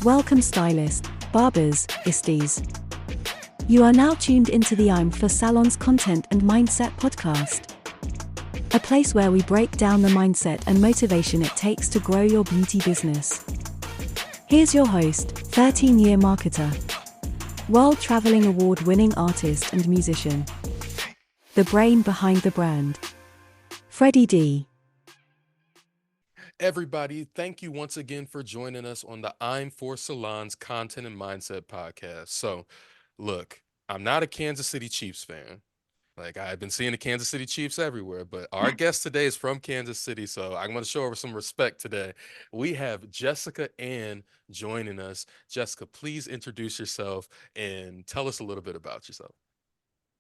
Welcome stylists, barbers, isties. You are now tuned into the I'm for Salons Content and Mindset podcast. A place where we break down the mindset and motivation it takes to grow your beauty business. Here's your host, 13-year marketer, world-traveling award-winning artist and musician, the brain behind the brand, Freddie D. Everybody, thank you once again for joining us on the I'm for Salons Content and Mindset podcast. So, look, I'm not a Kansas City Chiefs fan. Like, I've been seeing the Kansas City Chiefs everywhere, but our guest today is from Kansas City, so I'm going to show her some respect today. We have Jessica Ann joining us. Jessica, please introduce yourself and tell us a little bit about yourself.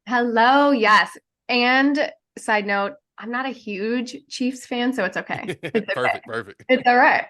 Hello, yes. And side note, I'm not a huge Chiefs fan, so it's okay. It's okay. Perfect. It's all right.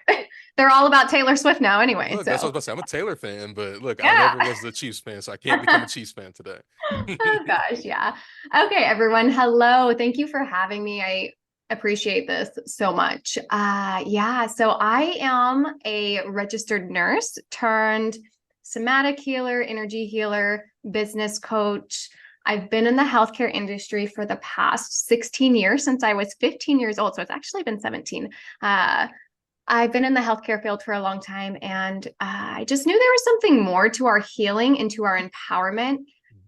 They're all about Taylor Swift now anyway. Look, that's what I was about to say. I'm a Taylor fan, but look, Yeah. I never was a Chiefs fan, so I can't become a Chiefs fan today. Oh gosh, yeah. Okay, everyone. Hello. Thank you for having me. I appreciate this so much. So I am a registered nurse turned somatic healer, energy healer, business coach. I've been in the healthcare industry for the past 16 years since I was 15 years old. So it's actually been 17. I've been in the healthcare field for a long time, and I just knew there was something more to our healing and to our empowerment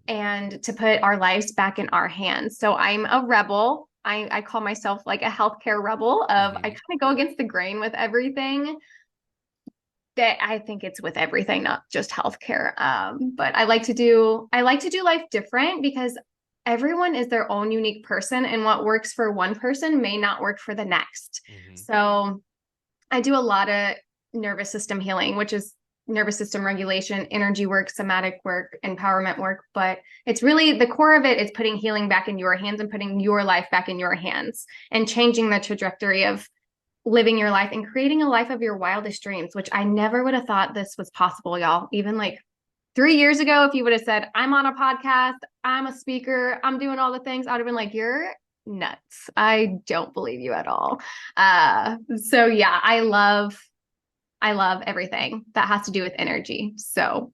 and to put our lives back in our hands. So I'm a rebel. I call myself like a healthcare rebel I kind of go against the grain with everything. That I think it's with everything, not just healthcare. But I like to do life different because everyone is their own unique person, and what works for one person may not work for the next. So I do a lot of nervous system healing, which is nervous system regulation, energy work, somatic work, empowerment work. But it's really the core of it is putting healing back in your hands and putting your life back in your hands and changing the trajectory of living your life and creating a life of your wildest dreams, which I never would have thought this was possible, y'all. Even like 3 years ago, if you would have said, I'm on a podcast, I'm a speaker, I'm doing all the things, I would have been like, you're nuts. I don't believe you at all. So yeah, I love everything that has to do with energy. So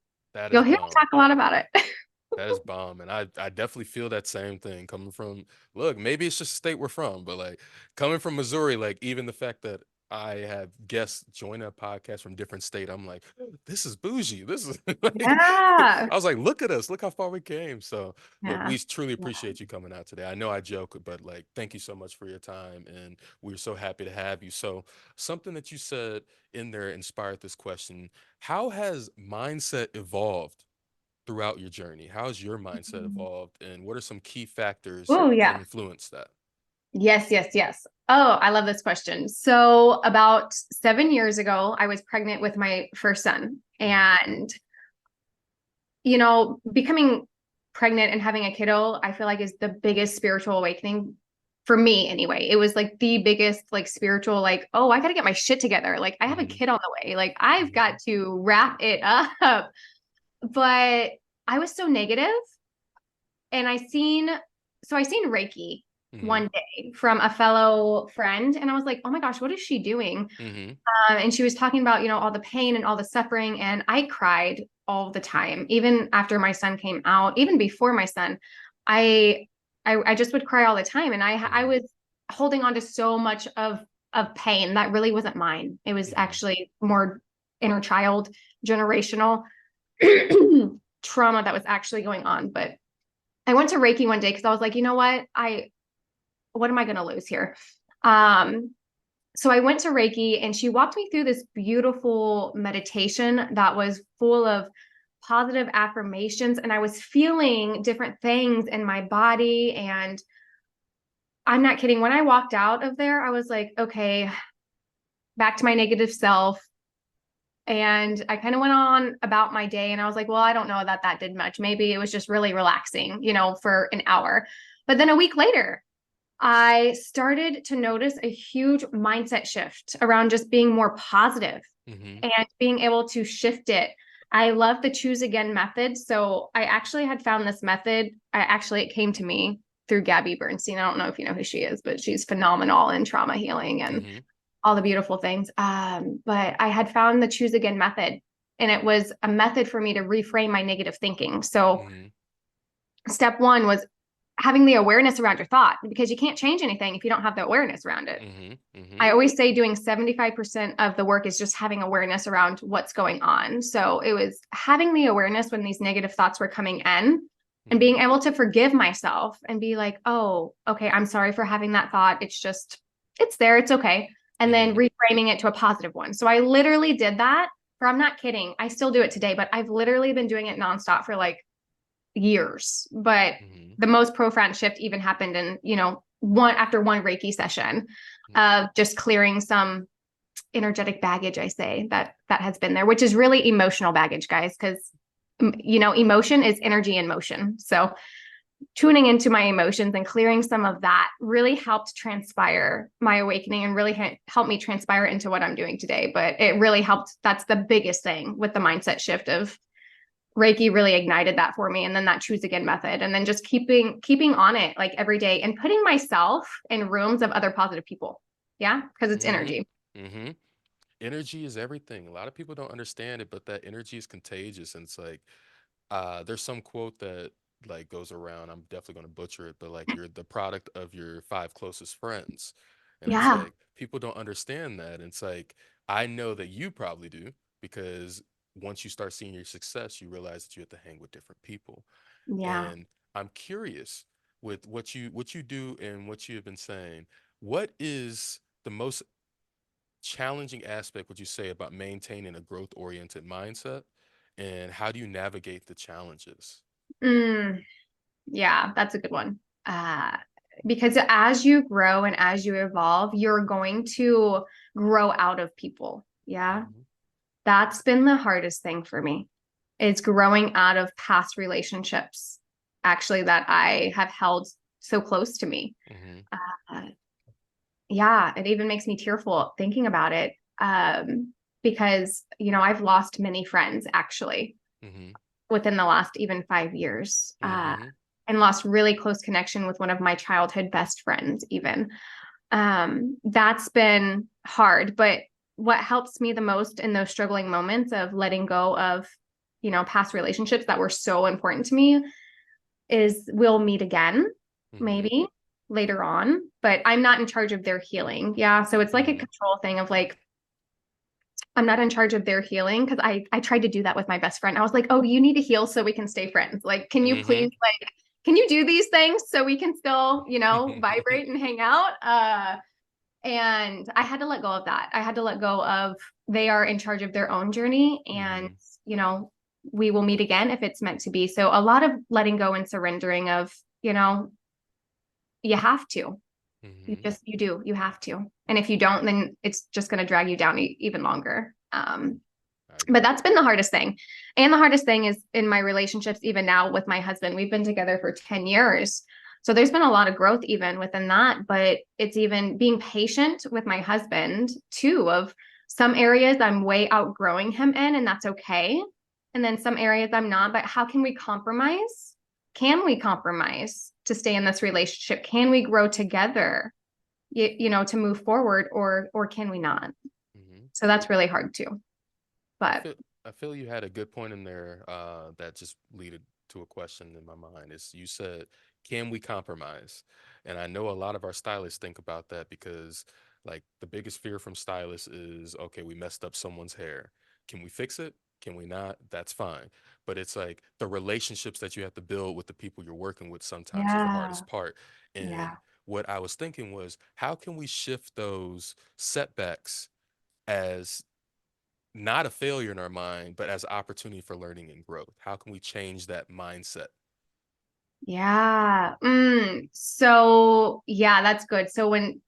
you'll hear me talk a lot about it. That is bomb. And I definitely feel that same thing coming from, look, maybe it's just the state we're from, but like coming from Missouri, like even the fact that I have guests join a podcast from different state, I'm like, this is bougie. This is like, Yeah. I was like, look at us, look how far we came. So look, Yeah. we truly appreciate you coming out today. I know I joke, but like, thank you so much for your time. And we're so happy to have you. So something that you said in there inspired this question. How has mindset evolved throughout your journey? How has your mindset evolved, and what are some key factors Oh, that yeah. influence that? Yes. Oh, I love this question. So about 7 years ago, I was pregnant with my first son, and becoming pregnant and having a kiddo, I feel like is the biggest spiritual awakening for me anyway. It was like the biggest like spiritual, like, oh, I got to get my shit together. Like I have a kid on the way. Like I've got to wrap it up. But I was so negative, and I seen Reiki one day from a fellow friend, and I was like, oh my gosh, what is she doing? And she was talking about, all the pain and all the suffering, and I cried all the time, even after my son came out, even before my son, I just would cry all the time, and I was holding on to so much of pain that really wasn't mine. It was actually more inner child, generational trauma that was actually going on. But I went to Reiki one day because I was like, you know what am I going to lose here? So I went to Reiki, and she walked me through this beautiful meditation that was full of positive affirmations, and I was feeling different things in my body. And I'm not kidding. When I walked out of there, I was like, okay, back to my negative self. And I kind of went on about my day, and I was like, well, I don't know that did much. Maybe it was just really relaxing, for an hour. But then a week later, I started to notice a huge mindset shift around just being more positive and being able to shift it. I love the choose again method. So I actually had found this method. It came to me through Gabby Bernstein. I don't know if you know who she is, but she's phenomenal in trauma healing and all the beautiful things. But I had found the choose again method, And it was a method for me to reframe my negative thinking. So Mm-hmm. step one was having the awareness around your thought, because you can't change anything if you don't have the awareness around it. Mm-hmm. Mm-hmm. I always say doing 75% of the work is just having awareness around what's going on. So it was having the awareness when these negative thoughts were coming in and being able to forgive myself and be like, oh, okay, I'm sorry for having that thought. It's there. It's okay. And then reframing it to a positive one. So I literally did that I'm not kidding. I still do it today, but I've literally been doing it nonstop for like years. But the most profound shift even happened in, one Reiki session of just clearing some energetic baggage, I say that has been there, which is really emotional baggage, guys, because emotion is energy in motion. So tuning into my emotions and clearing some of that really helped transpire my awakening and really helped me transpire into what I'm doing today. But it really helped. That's the biggest thing with the mindset shift of Reiki really ignited that for me. And then that choose again method. And then just keeping on it like every day and putting myself in rooms of other positive people. Yeah. Because it's energy. Mm-hmm. Energy is everything. A lot of people don't understand it, but that energy is contagious. And it's like, there's some quote that like goes around. I'm definitely going to butcher it, but like you're the product of your five closest friends. And it's Yeah. like people don't understand that. And it's like, I know that you probably do, because once you start seeing your success, you realize that you have to hang with different people. Yeah. And I'm curious with what you do and what you have been saying, what is the most challenging aspect would you say about maintaining a growth oriented mindset, and how do you navigate the challenges? Yeah, that's a good one. Because as you grow and as you evolve, you're going to grow out of people. Yeah. Mm-hmm. That's been the hardest thing for me. It's growing out of past relationships, actually, that I have held so close to me. Mm-hmm. Uh, yeah, it even makes me tearful thinking about it. Because, I've lost many friends actually Mm-hmm. within the last even 5 years. Mm-hmm. And lost really close connection with one of my childhood best friends, even. That's been hard. But what helps me the most in those struggling moments of letting go of, past relationships that were so important to me is we'll meet again, Mm-hmm. maybe later on, but I'm not in charge of their healing. Yeah. So it's like a Mm-hmm. control thing of like, I'm not in charge of their healing, because I tried to do that with my best friend. I was like, oh, you need to heal so we can stay friends. Like, can you please, like, can you do these things so we can still, vibrate and hang out? And I had to let go of that. I had to let go of, they are in charge of their own journey, and, Mm-hmm. we will meet again if it's meant to be. So a lot of letting go and surrendering of, you have to. Mm-hmm. You have to. And if you don't, then it's just going to drag you down even longer. I But agree. that's been the hardest thing. And the hardest thing is in my relationships, even now with my husband, we've been together for 10 years. So there's been a lot of growth even within that, but it's even being patient with my husband too, of some areas I'm way outgrowing him in, and that's okay. And then some areas I'm not, but how can we compromise? Can we compromise to stay in this relationship? Can we grow together, to move forward, or can we not? Mm-hmm. So that's really hard too. I But feel I feel you had a good point in there, that just leaded to a question in my mind. Is you said, can we compromise? And I know a lot of our stylists think about that, because like the biggest fear from stylists is, okay, we messed up someone's hair. Can we fix it? Can we not? That's fine. But it's like the relationships that you have to build with the people you're working with sometimes is the yeah, hardest part. yeah, And what I was thinking was, how can we shift those setbacks as not a failure in our mind, but as opportunity for learning and growth? How can we change that mindset? yeah. So yeah, that's good. So when,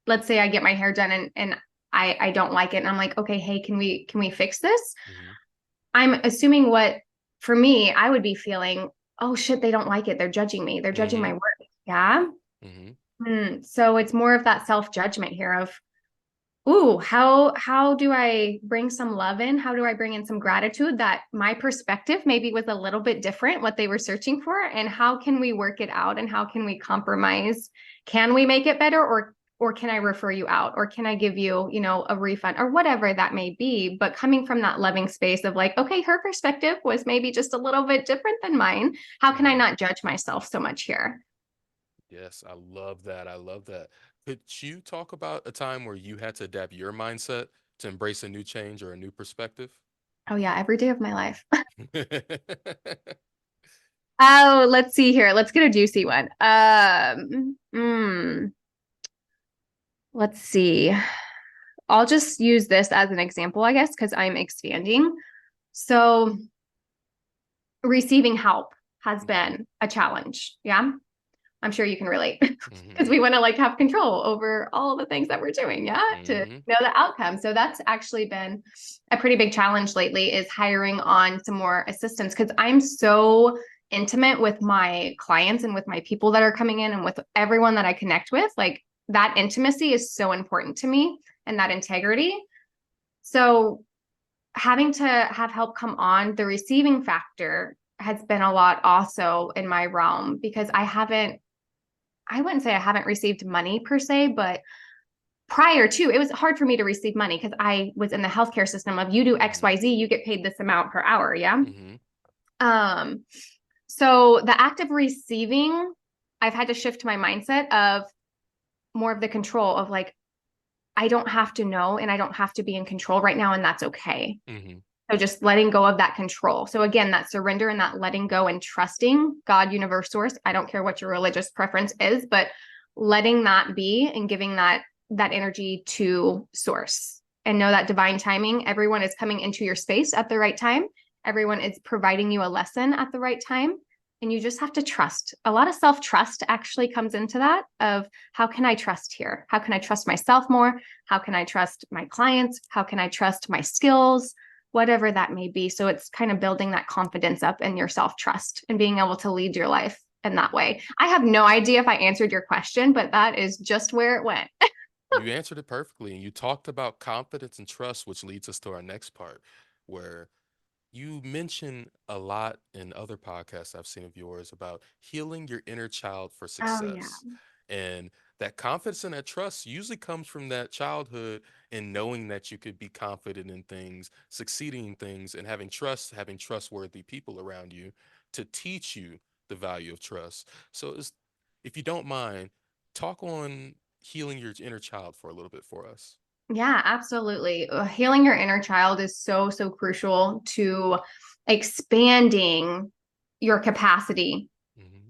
let's say I get my hair done and I don't like it, and I'm like, okay, hey, can we fix this? Mm-hmm. I'm assuming what, for me, I would be feeling, oh shit, they don't like it. They're judging me. They're judging Mm-hmm. my work. Yeah. Mm-hmm. So it's more of that self-judgment here of, ooh, how do I bring some love in? How do I bring in some gratitude that my perspective maybe was a little bit different, what they were searching for, and how can we work it out, and how can we compromise? Can we make it better, or can I refer you out, or can I give you, a refund, or whatever that may be. But coming from that loving space of like, okay, her perspective was maybe just a little bit different than mine. How can I not judge myself so much here? Yes, I love that. I love that. Could you talk about a time where you had to adapt your mindset to embrace a new change or a new perspective? Oh yeah, every day of my life. Oh, let's see here. Let's get a juicy one. Let's see. I'll just use this as an example, I guess, because I'm expanding. So receiving help has been a challenge. Yeah. I'm sure you can relate because we want to like have control over all the things that we're doing. Yeah. To know the outcome. So that's actually been a pretty big challenge lately, is hiring on some more assistants, because I'm so intimate with my clients and with my people that are coming in and with everyone that I connect with. Like, that intimacy is so important to me, and that integrity. So having to have help come on, the receiving factor has been a lot also in my realm, because I wouldn't say I haven't received money per se, but prior to, it was hard for me to receive money because I was in the healthcare system of, you do XYZ, you get paid this amount per hour. Yeah. So the act of receiving, I've had to shift my mindset of more of the control of like, I don't have to know, and I don't have to be in control right now. And that's okay. So just letting go of that control. So again, that surrender and that letting go and trusting God, universe, source. I don't care what your religious preference is, but letting that be and giving that energy to source, and know that divine timing, everyone is coming into your space at the right time. Everyone is providing you a lesson at the right time. And you just have to trust. A lot of self-trust actually comes into that of, how can I trust here? How can I trust myself more? How can I trust my clients? How can I trust my skills? Whatever that may be. So it's kind of building that confidence up in your self-trust and being able to lead your life in that way. I have no idea if I answered your question, but that is just where it went. You answered it perfectly. And you talked about confidence and trust, which leads us to our next part, where you mention a lot in other podcasts I've seen of yours about healing your inner child for Oh, yeah. success. And that confidence and that trust usually comes from that childhood, and knowing that you could be confident in things, succeeding in things, and having trust, having trustworthy people around you to teach you the value of trust. So if you don't mind, talk on healing your inner child for a little bit for us. Yeah, absolutely. Healing your inner child is so, so crucial to expanding your capacity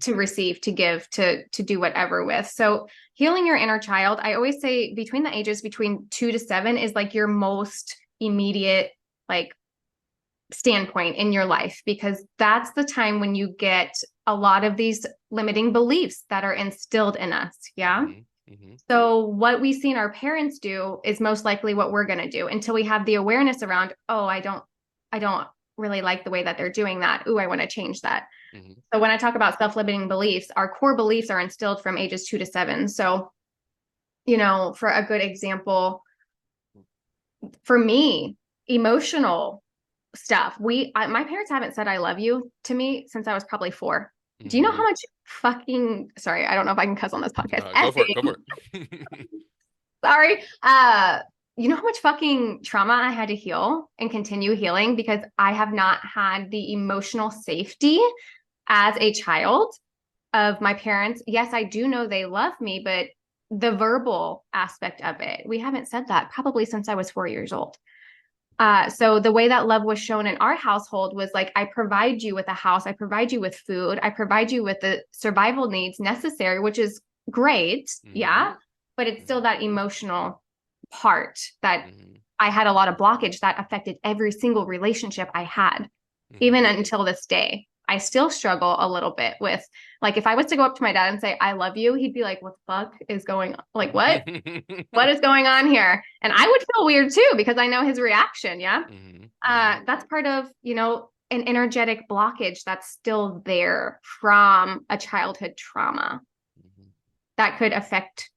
to receive, to give, to do whatever with. So healing your inner child, I always say between the ages between 2 to 7 is like your most immediate like standpoint in your life, because that's the time when you get a lot of these limiting beliefs that are instilled in us. Yeah. So what we see our parents do is most likely what we're going to do, until we have the awareness around, oh, I don't really like the way that they're doing that. Ooh, I want to change that. So when I talk about self-limiting beliefs, our core beliefs are instilled from ages 2 to 7. So, for a good example, for me, emotional stuff, my parents haven't said I love you to me since I was probably 4. Do you know how much sorry, I don't know if I can cuss on this podcast. Go for it. Go for it. Sorry. You know how much fucking trauma I had to heal and continue healing because I have not had the emotional safety as a child of my parents. Yes, I do know they love me, but the verbal aspect of it, we haven't said that probably since I was 4 years old. So the way that love was shown in our household was like, I provide you with a house, I provide you with food, I provide you with the survival needs necessary, which is great. Yeah. But it's still that emotional part that I had a lot of blockage that affected every single relationship I had, even until this day. I still struggle a little bit with, like, if I was to go up to my dad and say, I love you, he'd be like, what the fuck is going on? Like, what? What is going on here? And I would feel weird too, because I know his reaction. Yeah. That's part of, an energetic blockage that's still there from a childhood trauma that could affect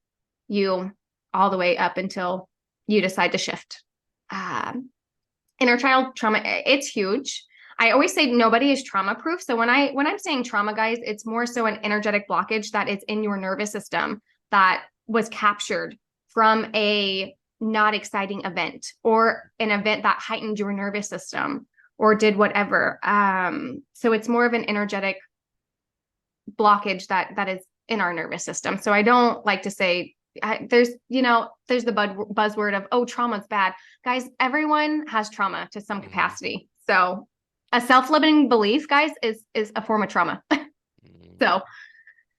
you all the way up until you decide to shift. Inner child trauma, it's huge. I always say nobody is trauma proof. So when I'm saying trauma, guys, it's more so an energetic blockage that is in your nervous system that was captured from a not exciting event or an event that heightened your nervous system or did whatever. So it's more of an energetic blockage that is in our nervous system. So I don't like to say there's the buzzword of, oh, trauma's bad. Guys, everyone has trauma to some capacity. So a self-limiting belief, guys, is a form of trauma. So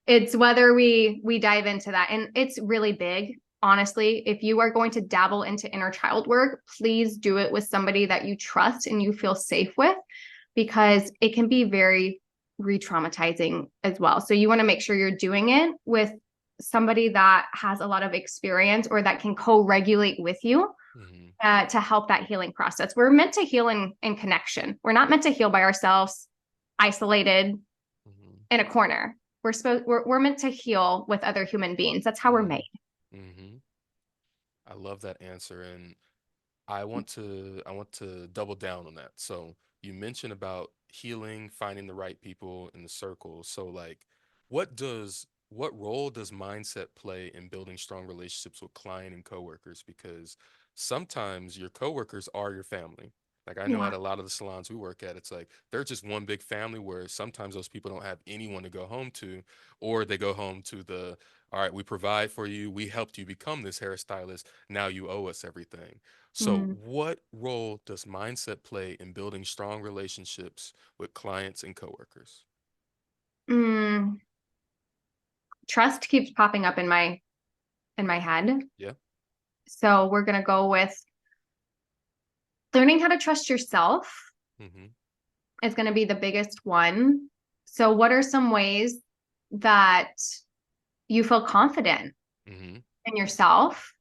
it's whether we dive into that. And it's really big. Honestly, if you are going to dabble into inner child work, please do it with somebody that you trust and you feel safe with, because it can be very re-traumatizing as well. So you want to make sure you're doing it with somebody that has a lot of experience or that can co-regulate with you to help that healing process. We're meant to heal in connection. We're not meant to heal by ourselves, isolated in a corner. We're meant to heal with other human beings. That's how we're made. I love that answer, and I want to double down on that. So you mentioned about healing, finding the right people in the circle. So like, what role does mindset play in building strong relationships with client and coworkers? Because sometimes your coworkers are your family. Like I know at a lot of the salons we work at, it's like they're just one big family where sometimes those people don't have anyone to go home to, or they go home to the, all right, we provide for you, we helped you become this hairstylist, now you owe us everything. So what role does mindset play in building strong relationships with clients and coworkers? Trust keeps popping up in my head. Yeah. So we're going to go with learning how to trust yourself is going to be the biggest one. So what are some ways that you feel confident in yourself,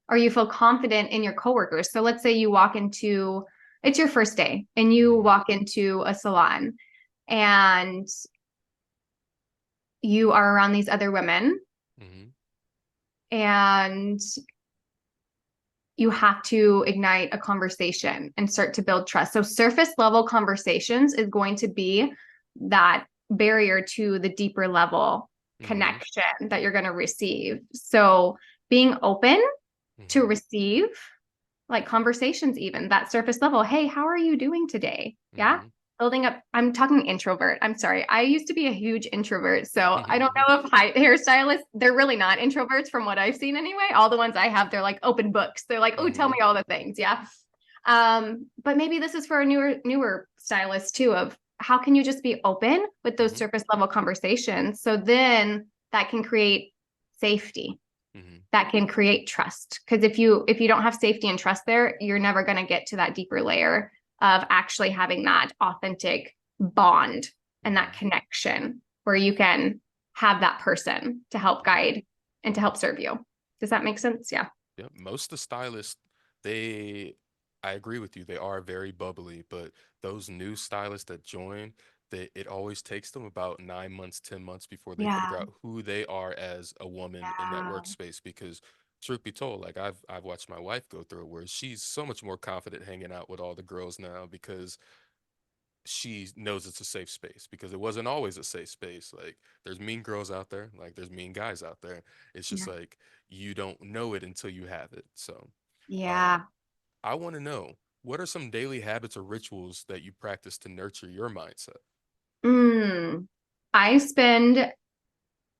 or you feel confident in your coworkers? So let's say you walk into, it's your first day and you walk into a salon and you are around these other women and you have to ignite a conversation and start to build trust. So surface level conversations is going to be that barrier to the deeper level connection that you're going to receive. So being open to receive like conversations, even that surface level. Hey, how are you doing today? Yeah. Building up. I'm talking introvert. I'm sorry. I used to be a huge introvert. So I don't know if hairstylists, they're really not introverts from what I've seen anyway. All the ones I have, they're like open books. They're like, oh, tell me all the things. Yeah. But maybe this is for a newer stylist too, of how can you just be open with those surface level conversations? So then that can create safety. That can create trust. Because if you don't have safety and trust there, you're never going to get to that deeper layer of actually having that authentic bond and that connection where you can have that person to help guide and to help serve you. Does that make sense? Yeah. Yeah. Most of the stylists, I agree with you. They are very bubbly, but those new stylists that join, it always takes them about 9 months, 10 months before they figure out who they are as a woman in that workspace. Because truth be told, like I've watched my wife go through it where she's so much more confident hanging out with all the girls now because she knows it's a safe space, because it wasn't always a safe space. Like there's mean girls out there, like there's mean guys out there. It's just like you don't know it until you have it. So I want to know, what are some daily habits or rituals that you practice to nurture your mindset? I spend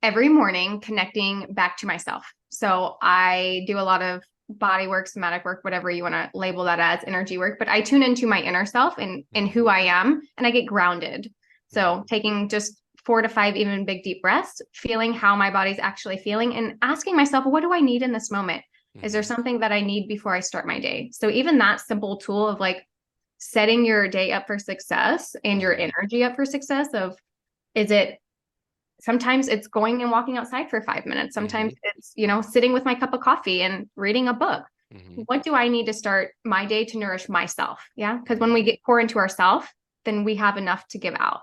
every morning connecting back to myself. So I do a lot of body work, somatic work, whatever you want to label that as, energy work, but I tune into my inner self and who I am, and I get grounded. So taking just 4 to 5 even big deep breaths, feeling how my body's actually feeling and asking myself, what do I need in this moment? Is there something that I need before I start my day? So even that simple tool of like setting your day up for success and your energy up for success of, sometimes it's going and walking outside for 5 minutes. Sometimes it's, sitting with my cup of coffee and reading a book. What do I need to start my day to nourish myself? Yeah. Because when we pour into ourselves, then we have enough to give out.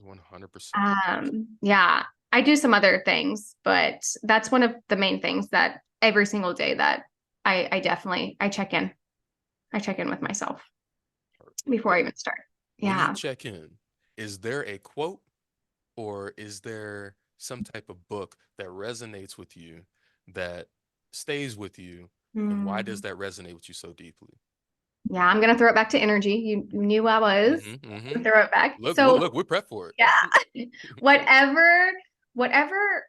100%. Yeah. I do some other things, but that's one of the main things that every single day that I definitely check in. I check in with myself before I even start. When you check in, is there a quote or is there some type of book that resonates with you that stays with you, and why does that resonate with you so deeply? Yeah, I'm gonna throw it back to energy. You knew I was. Throw it back. Look, we're prepped for it. Yeah. Whatever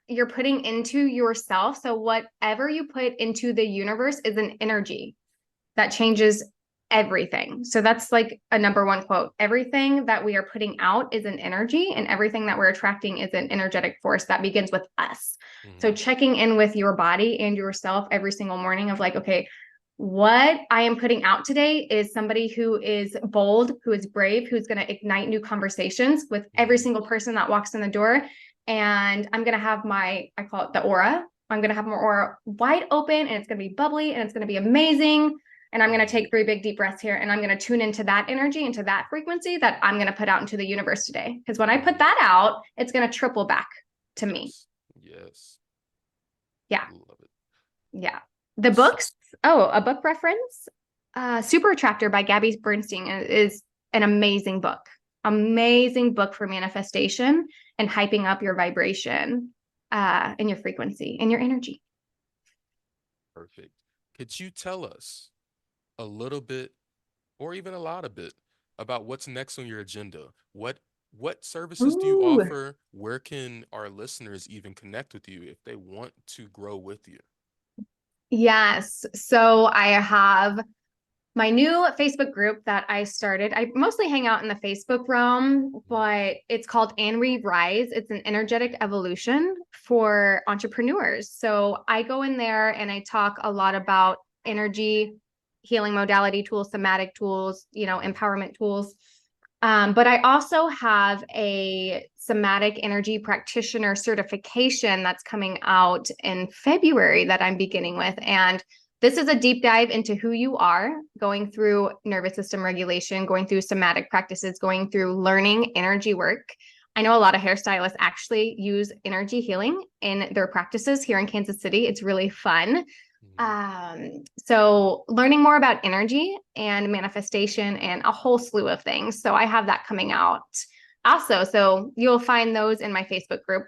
you're putting into yourself, so whatever you put into the universe is an energy that changes everything. So that's like a number one quote. Everything that we are putting out is an energy, and everything that we're attracting is an energetic force that begins with us. So checking in with your body and yourself every single morning of like, okay, what I am putting out today is somebody who is bold, who is brave, who's going to ignite new conversations with every single person that walks in the door. And I'm going to have I call it the aura. I'm going to have my aura wide open, and it's going to be bubbly, and it's going to be amazing. And I'm going to take 3 big deep breaths here, and I'm going to tune into that energy, into that frequency that I'm going to put out into the universe today. Because when I put that out, it's going to triple back to me. Yes. Yeah. Love it. Yeah. The books. Oh, a book reference. Super Attractor by Gabby Bernstein is an amazing book. Amazing book for manifestation and hyping up your vibration and your frequency and your energy. Perfect. Could you tell us a little bit, or even a lot of bit, about what's next on your agenda? What services do you offer? Where can our listeners even connect with you if they want to grow with you? Yes. So I have my new Facebook group that I started. I mostly hang out in the Facebook realm, but it's called And We Rise. It's an energetic evolution for entrepreneurs. So I go in there and I talk a lot about energy, healing modality tools, somatic tools, empowerment tools. But I also have a somatic energy practitioner certification that's coming out in February that I'm beginning with. And this is a deep dive into who you are, going through nervous system regulation, going through somatic practices, going through learning energy work. I know a lot of hairstylists actually use energy healing in their practices here in Kansas City. It's really fun. So learning more about energy and manifestation and a whole slew of things. So I have that coming out also. So you'll find those in my Facebook group.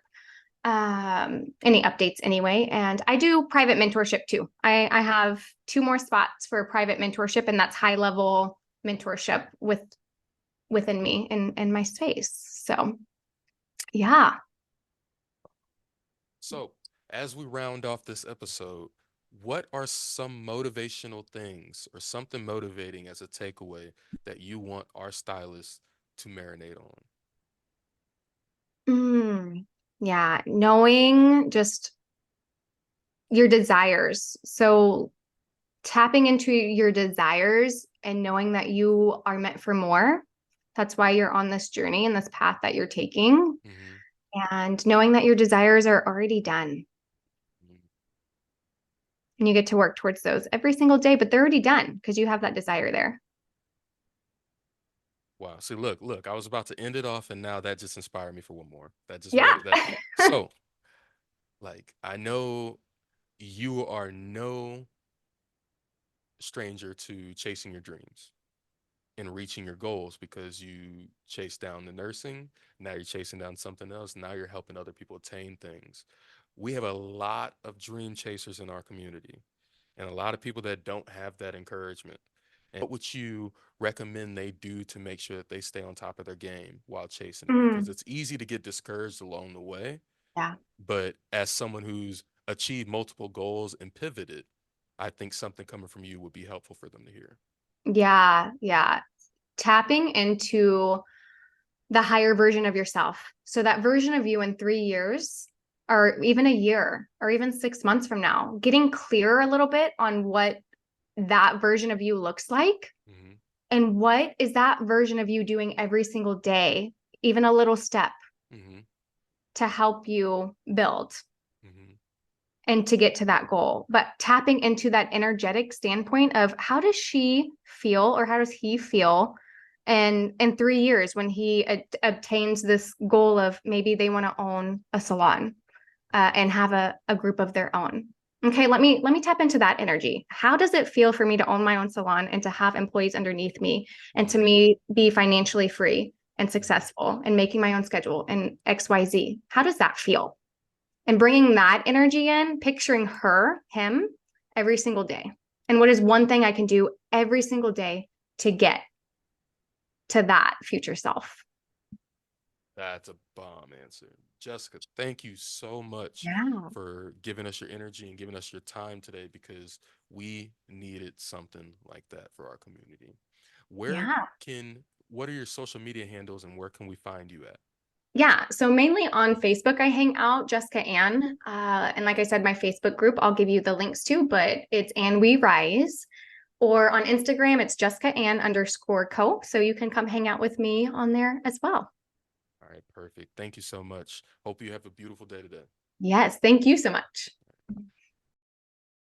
Any updates anyway. And I do private mentorship too. I have 2 more spots for private mentorship, and that's high level mentorship within me in my space. So yeah. So as we round off this episode, what are some motivational things or something motivating as a takeaway that you want our stylists to marinate on? Yeah, knowing just your desires. So tapping into your desires and knowing that you are meant for more. That's why you're on this journey and this path that you're taking. And knowing that your desires are already done. And you get to work towards those every single day, but they're already done because you have that desire there. Wow. See, look, I was about to end it off, and now that just inspired me for one more. That just Yeah. So, like, I know you are no stranger to chasing your dreams and reaching your goals, because you chased down the nursing. Now you're chasing down something else. Now you're helping other people attain things. We have a lot of dream chasers in our community, and a lot of people that don't have that encouragement. And what would you recommend they do to make sure that they stay on top of their game while chasing it? Because it's easy to get discouraged along the way. Yeah. But as someone who's achieved multiple goals and pivoted, I think something coming from you would be helpful for them to hear. Yeah. Yeah. Tapping into the higher version of yourself. So that version of you in 3 years, or even a year, or even 6 months from now, getting clearer a little bit on what that version of you looks like. And what is that version of you doing every single day, even a little step to help you build and to get to that goal. But tapping into that energetic standpoint of how does she feel, or how does he feel in 3 years when he obtains this goal of maybe they want to own a salon and have a group of their own. Okay, let me tap into that energy. How does it feel for me to own my own salon and to have employees underneath me, and to me be financially free and successful and making my own schedule and XYZ? How does that feel? and bringing that energy in, picturing him every single day. And what is one thing I can do every single day to get to that future self? That's a bomb answer. Jessica, thank you so much Yeah. for giving us your energy and giving us your time today, because we needed something like that for our community. Where Yeah. what are your social media handles and where can we find you at? Yeah. So mainly on Facebook, I hang out, Jessica Ann. And like I said, my Facebook group, I'll give you the links to, but it's Ann We Rise. Or on Instagram, it's Jessica Ann _co. So you can come hang out with me on there as well. All right, perfect. Thank you so much. Hope you have a beautiful day today. Yes. Thank you so much.